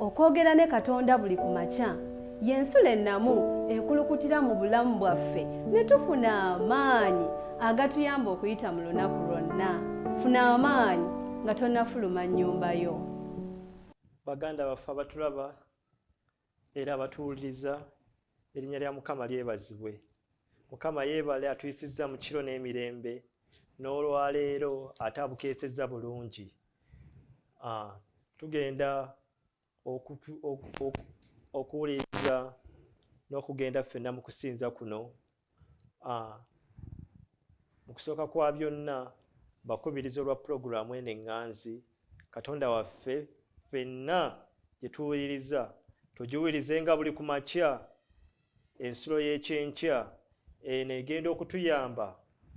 okwogera ne Katonda buli ku makya y'ensula ennamu ekulukutira mu bulamu bwaffe ne tufuna amaanyi agatuyamba okuyita mu lunaku lwonna. Funa amaanyi nga tonnafuluma nnyumba yo. Baganda baffe abatulaba era abatuwuliriza, erinnya lya Mukama lyebazibwe. Mukama yeebale atuyisizza mu kiro n'emirembe, n'olwaleero ate abukeesezza bulungi. Tugenda okuwuliriza n'okugenda ffenna mu kusinza kuno. Mu kusooka kwa byonna bakubiriza olwa pulogulaamu eno eŋŋanzi. Katonda waffe ffenna gye tuwuliriza tugiwulirizenga buli ku makya. Ensulo y'ekyenkya eno egenda okutuyamba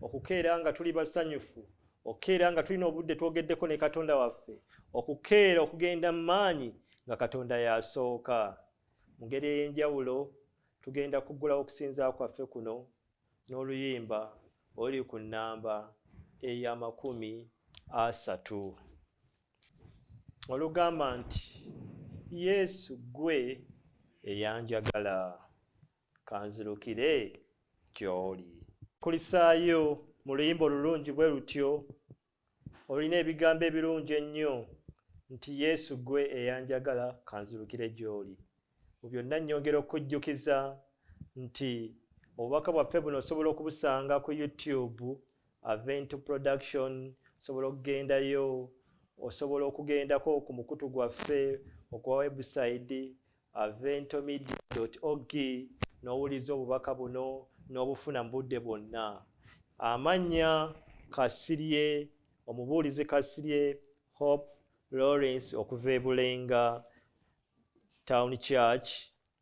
okukeera nga tuli basanyufu, okukeera nga tulina obudde twogeddeko ne Katonda waffe, okukeera okugenda mu maanyi nga Katonda y'asooka. Mu ngeri ey'enjawulo tugenda kuggulawo okusinza kwaffe kuno n'oluyimba oluli ku nnamba eya 30 olugamba nti Yesu ggwe eyanjagala kanzirukire gy'oli. Kulisaayo mu luyimba olulungi bwe lutyo, olina ebigambo ebirungi ennyo nti Yesu ggwe eyanjagala kanzirukire gy'oli. Mu byonna nnyongera okujjukiza nti obubaka bwaffe buno osobola okubusanga ku YouTube, Avento Production, osobola okugendayo, osobola okugendako ku mukutu gwaffe ogwa website aventomedia.org n'owuliza obubaka buno n'obufuna mu budde bwonna. Amannya Kasirye, omubuulizi Kasirye Hope Lawrence okuva e Bulenga Town Church,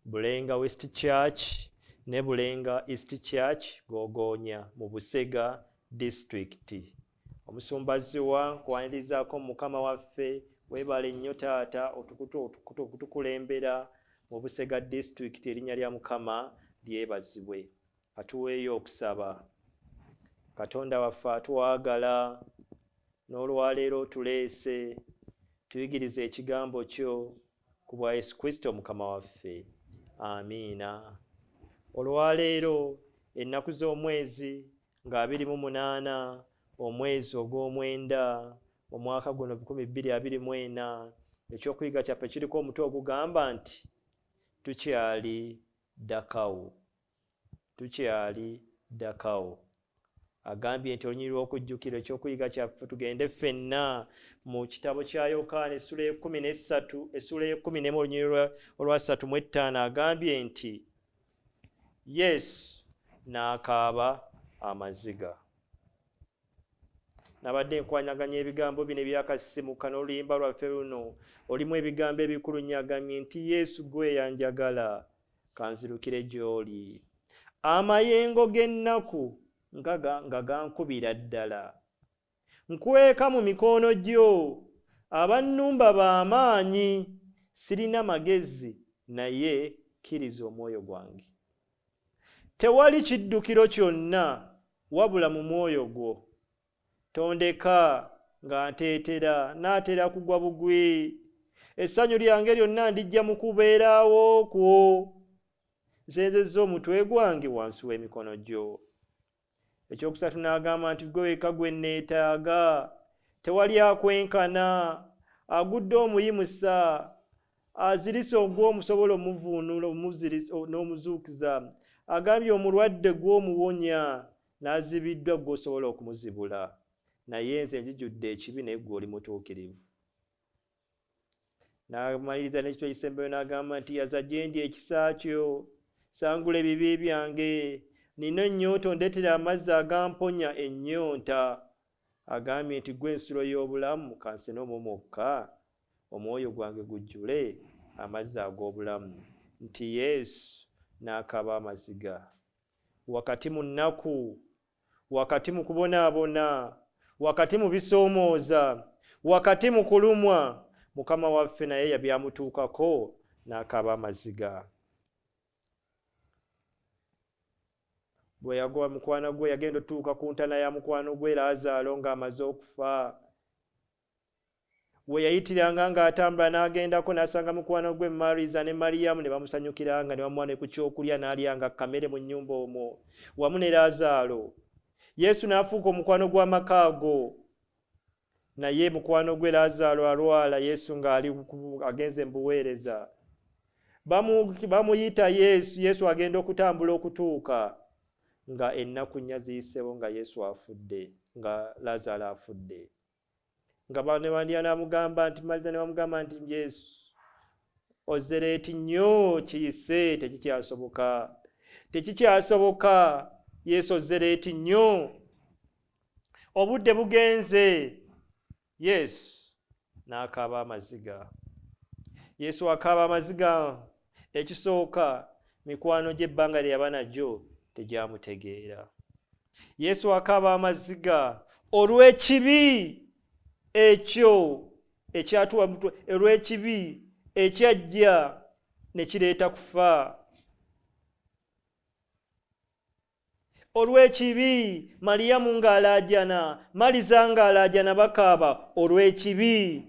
Bulenga West Church ne Bulenga East Church Gogonya mu Busega District. Omusumbaziwa nkwanirizaako Mukama waffe, weebale nnyo taata okutukulembera mu Busega District. Erinnya lya Mukama lyebazibwe. Katuweeyo okusaba. Katonda waffe atwagala, n'olwaleero tuleese tuyigirize ekigambo kyo ku bwa Yesu Kristo Mukama waffe. Amiina. Olwaleero ennaku z'omwezi nga 28 omwezi ogw'omwenda omwaka guno 2024, ekyokuyiga kyaffe kiriko omutwe ogugamba nti tukyali Dakawo. Tukyali Dakawo. Agambye nti olunyiriri lw'okujjukira ekyokuyiga kyaffe tugende ffenna mu kitabo kya Yokaana essula y'e11 olunyiriri olwa 35. Agambye nti Yesu n'akaaba amaziga. Nabadde nkwanaganya ebigambo bino ebyakasisimuka n'oluyimba lwaffe luno olimu ebigambo ebikulu nnyo. Agambye nti Yesu gwe yanjagala kanzirukire gy'oli. Amayengo g'ennaku nga gankubira ddala, nkweka mu mikono gyo, abannumba b'amaanyi, sirina magezi naye kkiriza omwoyo gwange. Tewali kiddukiro kyonna wabula mu mwoyo gwo. Tondeka nga nteetera, naatera kugwa bugwi. Essanyu lyange lyonna ndijja mu kubeerawo kwo. Nsenzezza omutwe gwange wansi w'emikono gyo. Ekyokusatu n'agamba nti gwe wekka gwe neetaaga. Tewali akwenkana, agudde omuyimusa, azirise ogw'omusobola omuvuunula n'omuzuukiza. Agambye omulwadde gw'omuwonya, n'azibiddwa gw'osobola okumuzibula. Naye nze njijjudde ekibi naye ggwe oli mutuukirivu. N'amaliriza n'ekitwa ekisembayo n'agamba nti yaza gye ndi ekisa kyo, sangula ebibi byange, nina ennyonta ondeetera amazzi agamponya ennyonta. Agambye nti gwe ensulo y'obulamu, kansene omwo mwokka omwoyo gwange gujjule amazzi ag'obulamu. Nti Yesu n'akaaba amaziga. Wakati mu nnaku, wakati mu kubonaabona, wakati mu bisoomooza, wakati mu kulumwa, Mukama waffe naye yabyamutuukako n'akaaba amaziga. Bwe yagwa mukwano gwe yagenda otuuka ku ntana ya mukwano gwe Laazaalo ng'amaze okufa. we yayitiranga ng'atambula n'agendako n'asanga mukwano gwe Mariza ne Mariyamu ne bamusanyukiranga ne bamuwa ne ku kyokulya n'alyanga kamere mu nnyumba omwo wamu ne Laazaalo. Yesu n'afuuka omukwano gw'amakaago, naye mukwano gwe Laazaalo alwala, Yesu ng'ali agenze mu buweereza. Bamuyita Yesu agenda okutambula okutuuka nga ennaku nnya ziyiseewo nga Yesu afudde, nga Laazaalo afudde. Nga banebandya n'amugamba nti Mariza ne bamugamba nti Yesu ozereeti nnyo kiyise, tekikyasoboka. Yesu ozereeti nnyo, obudde bugenze. Yesu n'akaaba amaziga. Yesu akaaba amaziga. Ekisooka mikwano gy'ebbanga lye yaba najjo tegyamutegeera. Yesu akaaba amaziga olw'ekibi ekyo ekyatuwa olw'ekibi ekyajja ne kireeta kufa. Olw'ekibi Mariyamu ng'alaajana, Mariza ng'alaajana bakaaba olw'ekibi.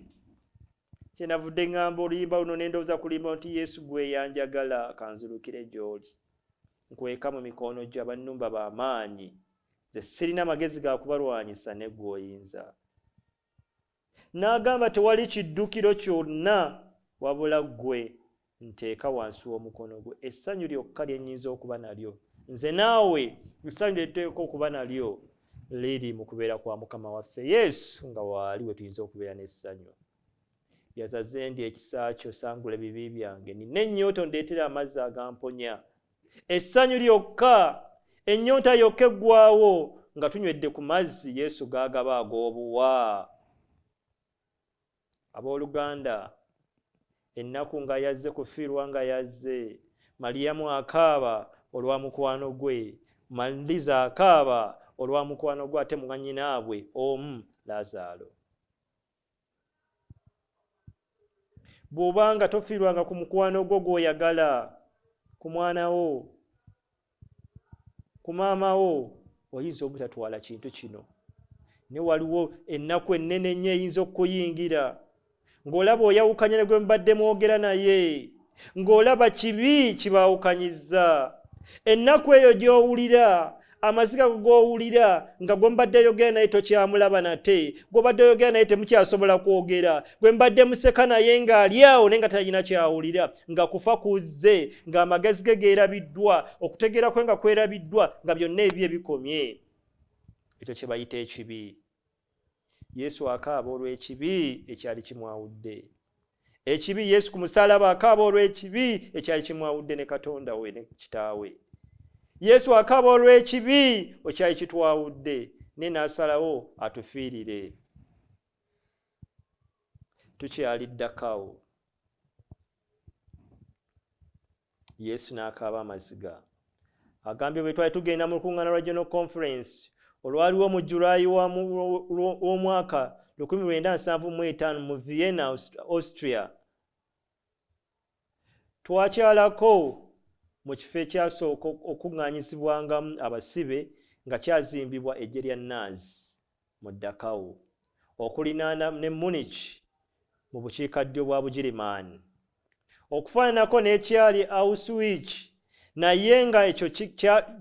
Kyenavudde ngamba oluyimba luno ne ndowooza kulimba nti Yesu gwe yanjagala kanzirukire gy'oli. Nkweka mu mikono gyo abannumba b'amaanyi. Nze sirina magezi ga kubalwanyisa ne ggwe oyinza. N'agamba tewali kiddukiro kyonna wabula ggwe nteeka wansi w'omukono gwe. Essanyu lyokka lye nnyinza okuba nalyo nze naawe, essanyu lye tuteeka okuba nalyo liri mu kubeera kwa Mukama waffe Yesu nga waali we tuyinza okubeera n'essanyu. Yazaze ndi ekisa kyo sangula ebibi byange, nina ennyonta ondeetera amazzi agamponya. Essanyu lyokka, ennyonta yokka eggwaawo nga tunywedde ku mazzi Yesu g'agaba ag'obuwa. Abooluganda, ennaku nga yazze kufiirwa nga yazze, Mariyamu akaaba olwa mukwano gwe, Mariza akaaba olwa mukwano gwe ate mwannyinaabwe omu Laazaalo. Bw'obanga tofiirwanga ku mukwano gwo gw'oyagala, ku mwana wo, ku maama wo, oyinza obutatwala kintu kino. Ne waliwo ennaku ennene ennyo eyinza okukuyingira ng'olaba oyawukanya ne gwe mubadde mwogera naye, ng'olaba kibi kibaawukanyizza. Ennaku eyo gy'owulira, amaziga g'owulira nga gwe mbadde yogera naye tokyamulaba nate, gwe mbadde yogera naye temukyasobola kwogera, gwe mbadde museka naye ng'ali awo naye nga talina kyawulira, nga kufa kuzze, ng'amagezi ge geerabiddwa, okutegeera kwe nga kwerabiddwa, nga byonna ebyo bikomye. Ekyo kye bayita ekibi. Yesu akaaba olw'ekibi ekyali kimwawudde. Ekibi Yesu ku musaalaba akaaba olw'ekibi ekyali kimwawudde ne Katonda we ne Kitaawe. Yesu akaaba olw'ekibi ekyali kitwawudde ne n'asalawo atufiirire. Tukyali ddakawo. Yesu n'akaaba amaziga. Agambye bwe twali tugenda mu lukuŋŋaana lwa General Conference olwaliwo mu Julaayi w'omwaka 1975 mu Vienna, Austria. Twakyalako mu kifo ekyasooka okuŋŋaanyisibwangamu abasibe nga kyazimbibwa eggye lya Nazi mu Dachau, okulinaana ne Munich mu bukiikaddyo bwa Bugirimaani. Okufaananako n'ekyali Auschwitz, naye nga ekyo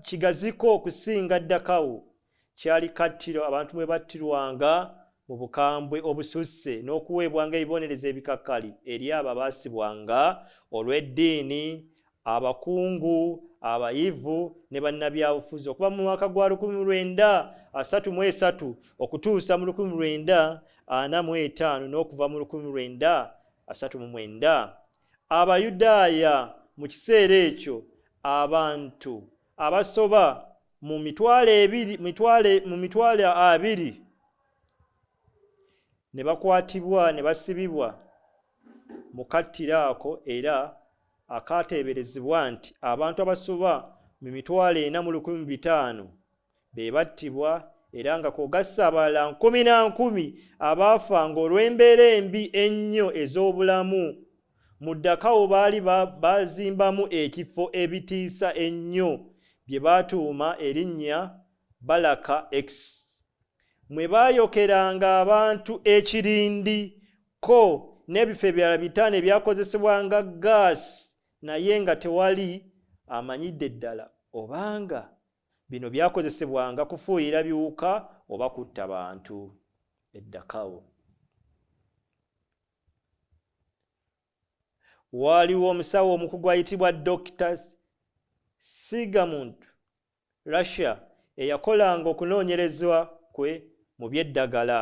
kigaziko okusinga Dachau. Kyali kattiro abantu mwe battirwanga mu bukambwe obususse n'okuweebwanga ebibonerezo ebikakkali eri abo abaasibwanga olw'eddiini, abakungu, abayivu ne bannabyabufuzi okuva mu mwaka gwa 1933 okutuusa mu 1945 n'okuva mu 1939. Abayudaaya mu kiseera ekyo abantu abasoba mu mitwalo abiri ne bakwatibwa ne basibibwa mu kattiro ako, era akaateeberezebwa nti abantu abasoba mu mitwalo 4,500 be battibwa, era nga kw'ogassa abalala 10,000 abaafanga olw'embeera embi ennyo ez'obulamu. Mu Dachau baali bazimbamu ekifo ebitiisa ennyo bye baatuuma erinnya Balaka X, mwe baayokeranga abantu ekirindi ko n'ebifo ebirala 5 ebyakozesebwanga gaasi naye nga tewali amanyidde ddala obanga bino byakozesebwanga kufuuyira biwuka oba kutta bantu. Eddakawo waaliwo omusawo omukugu ayitibwa Dr. Sigmund Russia eyakolanga okunoonyerezwa kwe mu by'eddagala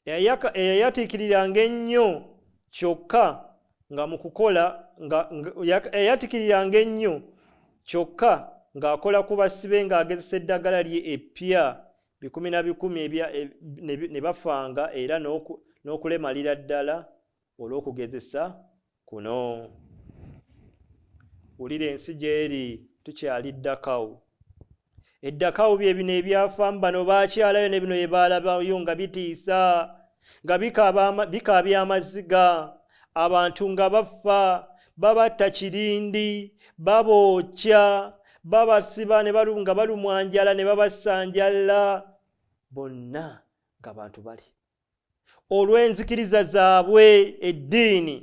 eyayatiikiriranga ennyo kyokka nga mu kukola eyatiikiriranga ennyo kyokka ng'akola ku basibe ng'agezesa eddagala lye eppya 10 ne bafanga era n'okulemalira ddala olw'okugezesa kuno. Wulira ensi gy'eri tukyali ddakawo. Eddakawo bye bino ebyafamu bano baakyalayo ne bino bye baalabayo nga bitiisa nga bikaabya amaziga abantu nga bafa babatta kirindi babookya babasiba ne nga balumwa njala ne babasanjala bonna ng'abantu bali olw'enzikiriza zaabwe eddiini.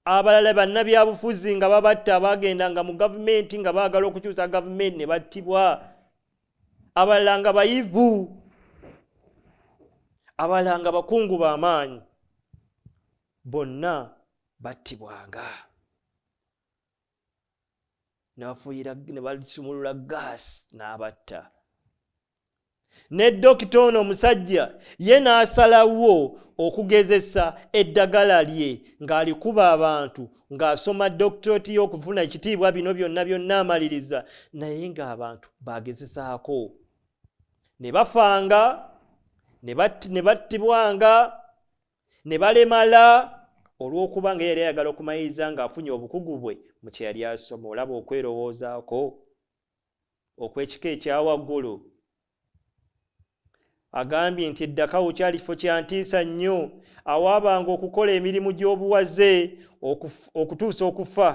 Abalala bannabyabufuzi nga babatta abagendanga mu gavumenti nga baagala okukyusa gavumenti ne battibwa, abalala nga bayivu, abalala nga bakungu b'amaanyi, bonna battibwanga ne basumulula gaasi n'abatta. Ne dokita ono omusajja ye n'asalawo okugezesa eddagala lye ng'alikuba abantu ng'asoma doctorate y'okufuna ekitiibwa bino byonna amaliriza, naye ng'abantu bagezesaako ne bafanga ne battibwanga ne balemala olw'okuba nga yali ayagala okumaliriza ng'afunye obukugu bwe mu kye yali asoma. Olaba okwerowoozaako okw'ekika ekyawaggulu. Agambye nti eddakawo kyali kifo kya ntiisa nnyo awaabanga okukola emirimu gy'obuwaze okutuusa okufa,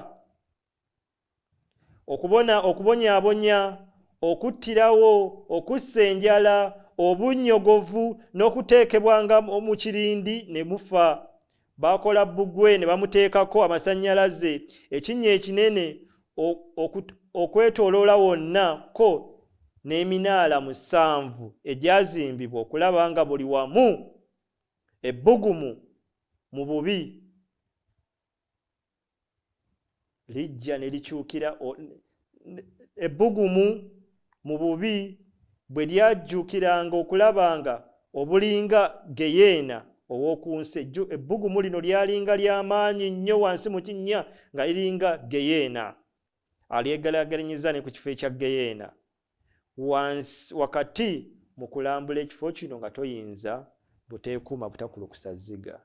okubonyaabonya, okuttirawo, okussa enjala, obunnyogovu n'okuteekebwanga mu kirindi ne mufa. Baakola bbugwe ne bamuteekako amasannyalaze, ekinnya ekinene okwetooloola wonna ko n'eminaala 7 egyazimbibwa okulaba nga buli wamu ebbugumu mu bubi lijja ne likyukira. Ebbugumu mu bubi bwe lyajjukiranga okulaba nga obulinga geyeena ow'oku nsi. Ebbugumu lino lyalinga ly'amaanyi nnyo wansi mu kinnya nga liringa geyeena. Alyegalagaranyiza ne ku kifo ekya geyeena. Wakati mu kulambula ekifo kino nga toyinza buteekuuma butakulukusa zziga.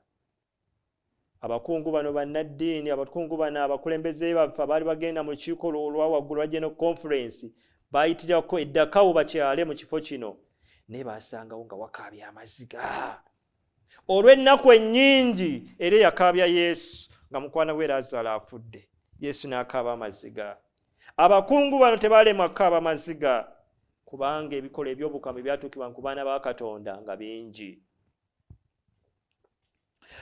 Abakungu bano bannaddiini, abakungu bano abakulembeze baffe abaali bagenda mu lukiiko olwa waggulu lwa General Conference baayitirako eddakawo bakyale mu kifo kino naye baasangawo nga wakaabya amaziga olw'ennaku ennyingi era yakaabya Yesu nga mukwana we Laazaalo afudde. Yesu n'akaaba amaziga. Abakungu bano tebaalemwa kukaaba amaziga kubanga ebikola eby'obukambwe byatuukibwa ku baana ba Katonda nga bingi.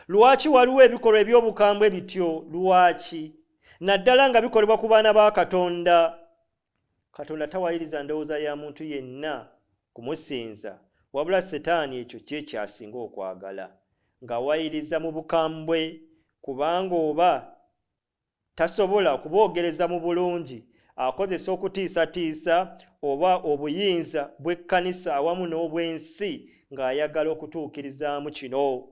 Lwaki waliwo ebikolwa eby'obukambwe bityo? Lwaki? Naddala nga bikolebwa ku baana ba Katonda. Katonda tawayiriza ndowooza ya muntu yenna kumusinza, wabula Setaani ekyo kye kyasinga okwagala, ng'awayiriza mu bukambwe kubanga oba tasobola kuboogereza mu bulungi, akozesa okutiisatiisa oba obuyinza bw'ekkanisa awamu n'obw'ensi ng'ayagala okutuukirizaamu kino,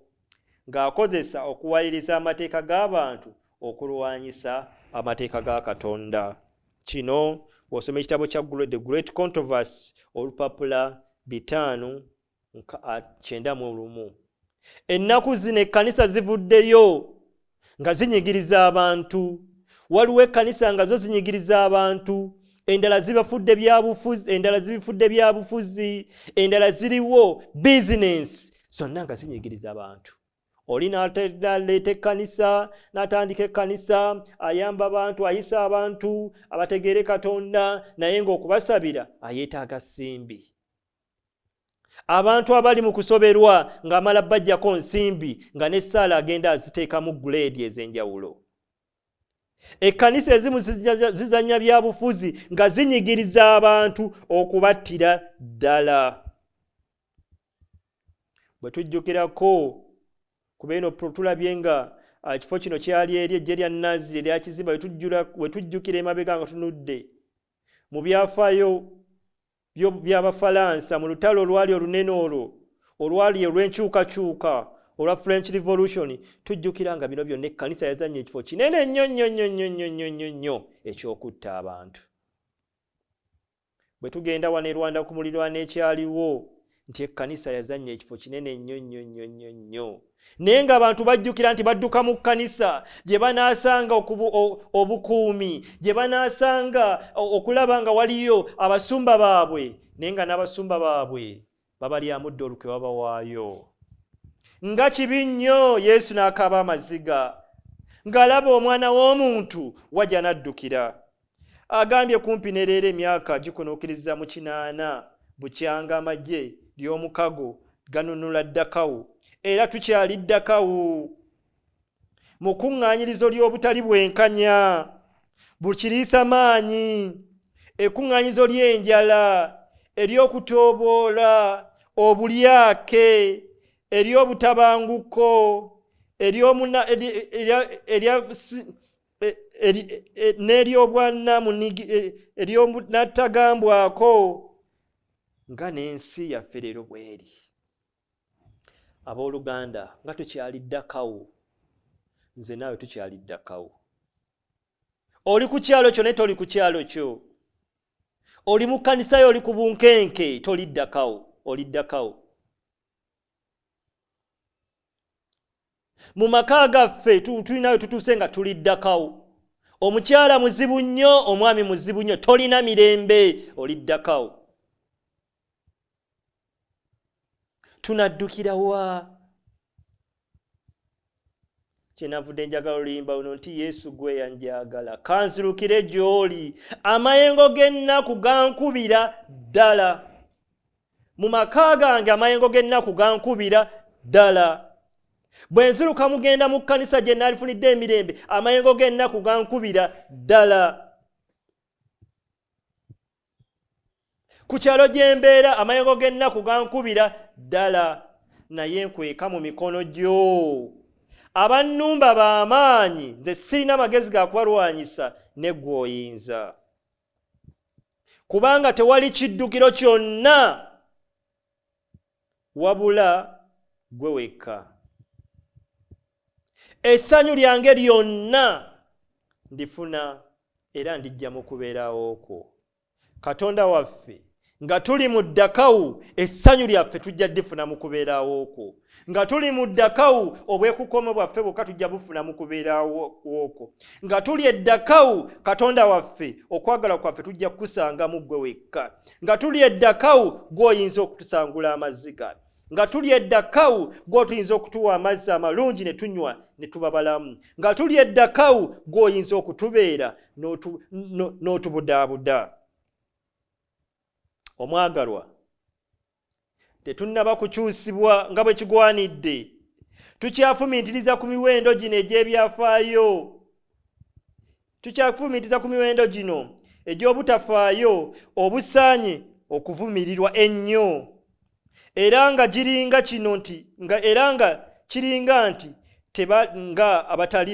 ng'akozesa okuwaliriza amateeka g'abantu okulwanyisa amateeka ga Katonda. Kino bw'osoma ekitabo kya The Great Controversy olupapula 591. Ennaku zino ekkanisa zivuddeyo nga zinyigiriza abantu. Waliwo ekkanisa nga zo zinyigiriza abantu, endala zibafudde byabufuzi, endala zibifudde byabufuzi, endala ziriwo bizinensi, zonna nga zinyigiriza abantu. Oli n'aleeta ekkanisa, n'atandika ekkanisa, ayamba abantu, ayisa abantu abategeere Katonda, naye ng'okubasabira ayeetaaga ssimbi. abantu abali mu kusoberwa ng'amala bajjako nsimbi nga n'essaala agenda aziteekamu guleedi ez'enjawulo. Ekkanisa ezimu zizannya byabufuzi nga zinyigiriza abantu okubattira ddala. Bwe tujjukirako ku bino tulabye nga kifo kino kyali eri eggye lya Naziri eryakizimba we tujjukira emabega nga tunudde mu byafaayo by'Abafalansa mu lutalo olwali olunene olwali olw'enkyukakyuka olwa French Revolution, tujjukira nga bino byonna ekkanisa yazannya ekifo kinene nnyo eky'okutta abantu. Bwe tugenda wano e Rwanda ku muliraano ekyaliwo nti ekkanisa yazannya ekifo kinene nnyo. Naye ng'abantu bajjukira nti badduka mu kkanisa gye banaasanga obukuumi, gye banaasanga okulaba nga waliyo abasumba baabwe, naye nga n'abasumba baabwe babalyamudde olukwe babawaayo. Nga kibi nnyo Yesu n'akaaba amaziga ng'alaba Omwana w'Omuntu wajja n'addukira. Agambye kumpi ne leero emyaka gikunuukiriza mu 8 bukyanga amagye ly'omukago ganunula Dakawu, era tukyali Dakawu mu kuŋŋaanyirizo ly'obutali bwenkanya bukiriisa maanyi, ekkuŋŋaanyizo ly'enjala, ery'okutooboola, obulyake, ery'obutabanguko, n'ery'obwannatagambwako nga n'ensi yaffe leero bw'eri. Abooluganda, nga tukyali Dakawu, nze naawe tukyali Dakawu. Oli ku kyalo kyo naye toli ku kyalo kyo. Oli mu kkanisa yo oli ku bunkenke, toli Dakawu, oli Dakawu. Mu maka gaffe tulinayo tutuuse nga tuli Dakawu. Omukyala muzibu nnyo, omwami muzibu nnyo, tolina mirembe, oli Dakawu. Tunaddukira wa? Kyenavudde njagala oluyimba luno nti Yesu gwe yanjagala kanzirukire gy'oli, amayengo g'ennaku gankubira ddala. Mu maka gange amayengo g'ennaku gankubira ddala. Bwe nziruka mugenda mu kkanisa gye nalifunidde emirembe, amayengo g'ennaku gankubira ddala. Ku kyalo gye mbeera amayengo g'ennaku gankubira ddala. Naye nkweka mu mikono gyo. Abannumba b'amaanyi, nze sirina magezi ga kubalwanyisa, ne ggwe oyinza. Kubanga tewali kiddukiro kyonna wabula gwe wekka. Essanyu lyange lyonna ndifuna era ndijja mu kubeerawo okwo. Katonda waffe nga tuli mu Dakawu, essanyu lyaffe tujja ddifuna mu kubeerawo okwo. Nga tuli mu Dakawu, obwekukomo bwaffe bwokka tujja bufuna mu kubeerawo okwo. Nga tuli e Dakawu, Katonda waffe okwagala kwaffe tujja kukusanga mu ggwe wekka. Nga tuli e Dakawu, gw'oyinza okutusangula amaziga. Nga tuli e Dakawu, gw'otuyinza okutuwa amazzi amalungi ne tunywa ne tuba balamu. Nga tuli e Dakawu, gw'oyinza okutubeera n'otubudaabuda. Omwagalwa, tetunnaba kukyusibwa nga bwe kigwanidde. Tukyafumiitiriza ku miwendo gino egy'ebyafaayo. Tukyafumiitiriza ku miwendo gino egy'obutafaayo obusaanye okuvumirirwa ennyo. Era nga giringa kino nti kiringa nti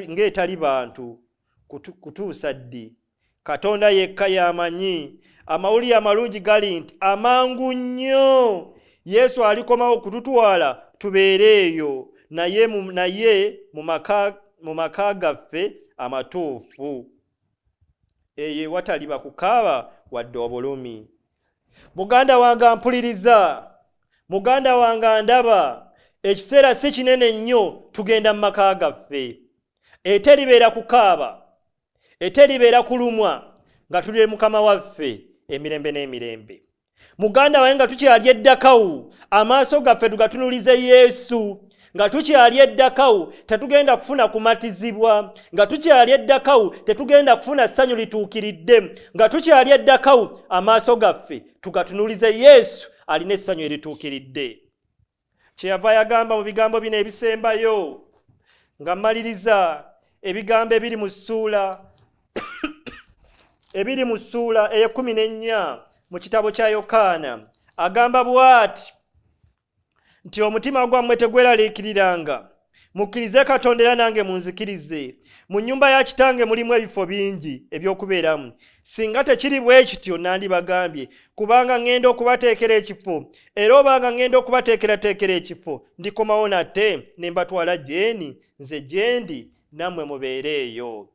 ng'etali bantu kutuusa ddi. Katonda yekka y'amanyi. Amawulire amalungi gali nti amangu nnyo Yesu alikomawo kututwala tubeere eyo naye mu maka gaffe amatuufu. Eyo wataliba kukaaba wadde obulumi. Muganda wange ampuliriza, muganda wange ndaba, ekiseera si kinene nnyo tugenda mu maka gaffe. Eteribeera kukaaba, eteribeera kulumwa nga tuli Mukama waffe emirembe n'emirembe. Muganda wange nga tukyali e Dakawu, amaaso gaffe tugatunulize Yesu. Nga tukyali e Dakawu tetugenda kufuna kumatizibwa. Nga tukyali e Dakawu tetugenda kufuna ssanyu lituukiridde. Nga tukyali e Dakawu amaaso gaffe tugatunulize Yesu alina essanyu erituukiridde. Kyeyava yagamba mu bigambo bino ebisembayo nga mmaliriza ebigambo ebiri mu ssuula ey'14 mu kitabo kya Yokaana. Agamba bw'ati nti omutima gwammwe tegweraliikiriranga, mukkirize Katonda era nange munzikirize. Mu nnyumba ya Kitange mulimu ebifo bingi eby'okubeeramu. Singa tekiri bwe kityo nandibagambye, kubanga ŋŋenda okubateekera ekifo, era obanga ŋŋenda okubateekerateekera ekifo, ndikomawo nate ne mbatwala gyendi, nze gyendi nammwe mubeere eyo.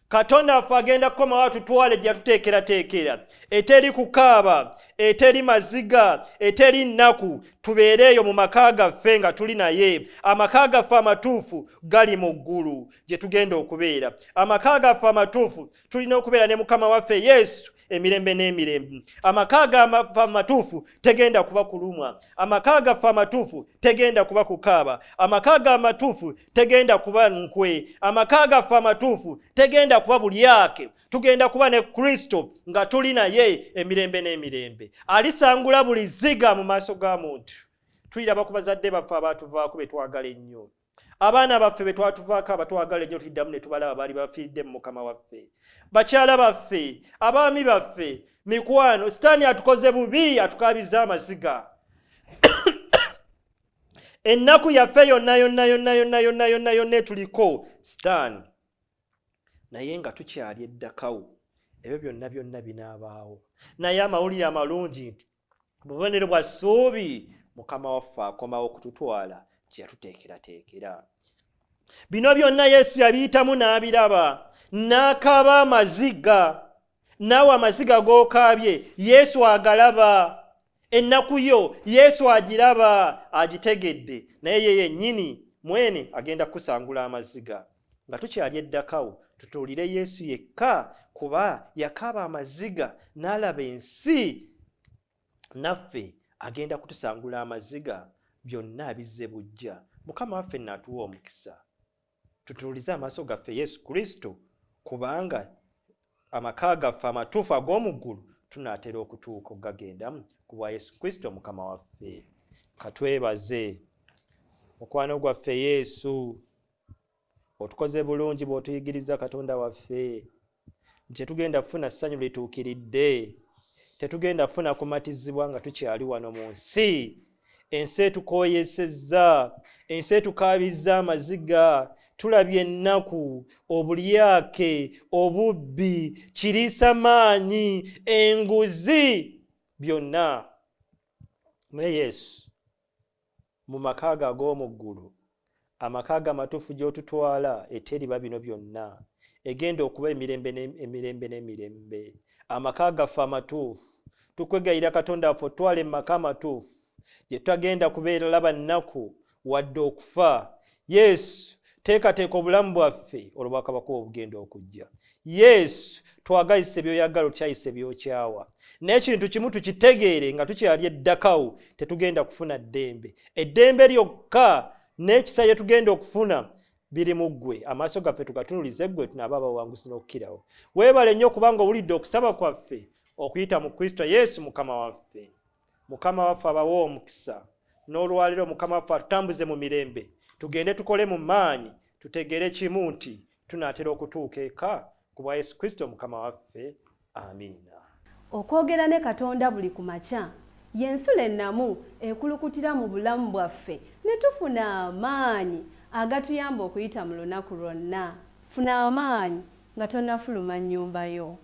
Katonda waffe agenda kukomawo atutwale gye yatuteekerateekera, eteri kukaaba, eteri maziga, eteri nnaku. Tubeere eyo mu maka gaffe nga tuli naye. Amaka gaffe amatuufu gali mu ggulu gye tugenda okubeera. Amaka gaffe amatuufu tulina okubeera ne Mukama waffe Yesu emirembe n'emirembe. Amaka gaffe amatuufu tegenda kuba kulumwa. Amaka gaffe amatuufu tegenda kuba kukaaba. Amaka gaffe amatuufu tegenda kuba nkwe. Amaka gaffe amatuufu tegenda kuba bulyake. Tugenda kuba ne Kristo nga tuli naye emirembe n'emirembe. Alisangula buli ziga mu maaso ga muntu. Tuyiraba ku bazadde baffe abaatuvaako be twagala ennyo. Abaana baffe be twatuvaako abatwagala ennyo tuddamu ne tubalaba baali bafiiridde mu Mukama waffe. Bakyala baffe, abaami baffe, mikwano, Sitaani atukoze bubi, atukaabiza amaziga. Ennaku yaffe yonna etuliko Sitaani. Naye nga tukyali eddakawo, ebyo byonna binaabaawo. Naye amawulire amalungi nti bubonero bwa ssuubi, Mukama waffe akomawo okututwala gye yatuteekerateekera. Bino byonna Yesu yabiyitamu n'abiraba, n'akaaba amaziga. Naawe amaziga g'okaabye Yesu agalaba. Ennaku yo Yesu agiraba, agitegedde, naye ye yennyini mwene agenda kusangula amaziga. Nga tukyali eddakawo, tutuulire Yesu yekka, kuba yakaaba amaziga n'alaba ensi. Naffe agenda kutusangula amaziga, byonna bizze bujja. Mukama waffe n'atuwa omukisa. Tutuulize amaaso gaffe Yesu Kristo, kubanga amaka gaffe amatuufu ag'omu ggulu tunaatera okutuuka okugagendamu ku bwa Yesu Kristo Mukama waffe. Katwebaze. Mukwano gwaffe Yesu, otukoze bulungi bw'otuyigiriza Katonda waffe nti tugenda kufuna ssanyu lituukiridde. Tetugenda kufuna kumatizibwa nga tukyali wano mu nsi. Ensi etukooyesezza, ensi etukaabizza amaziga. Tulabye ennaku, obulyake, obubbi, kiriisamaanyi, enguzi, byonna. Naye Yesu, mu maka ag'omu ggulu, amaka amatuufu gy'otutwala eteriba bino byonna, egenda okuba emirembe n'emirembe. Amaka gaffe amatuufu, tukwegayira Katonda waffe otwale mu maka amatuufu gye tutagenda kubeera laba nnaku wadde okufa. Yesu, teekateeka obulamu bwaffe olwo bwakabaka obugenda okujja. Yesu, twagayise by'oyagala okyayise by'okyawa. N'ekintu kimu tukitegeere nga tukyali eddakawo, tetugenda kufuna ddembe. Eddembe lyokka n'ekisa kye tugenda okufuna biri mu ggwe. Amaaso gaffe tugatunulize ggwe, tunaaba abawanguzi n'okkirawo. Weebale nnyo kubanga owulidde okusaba kwaffe okuyita mu Kristo Yesu Mukama waffe. Mukama waffe abawe omukisa. N'olwaliro Mukama waffe atutambuze mu mirembe. Tugende tukole mu maanyi, tutegere kimu nti tunaatera okutuuka eka ku bwa Yesu Kristo Mukama waffe. Amiina. Okwogera ne Katonda buli ku makya y'ensula ennamu ekulukutira mu bulamu bwaffe ne tufuna amaanyi agatuyamba okuyita mu lunaku lwonna. Funa amaanyi nga tonnafuluma nnyumba yo.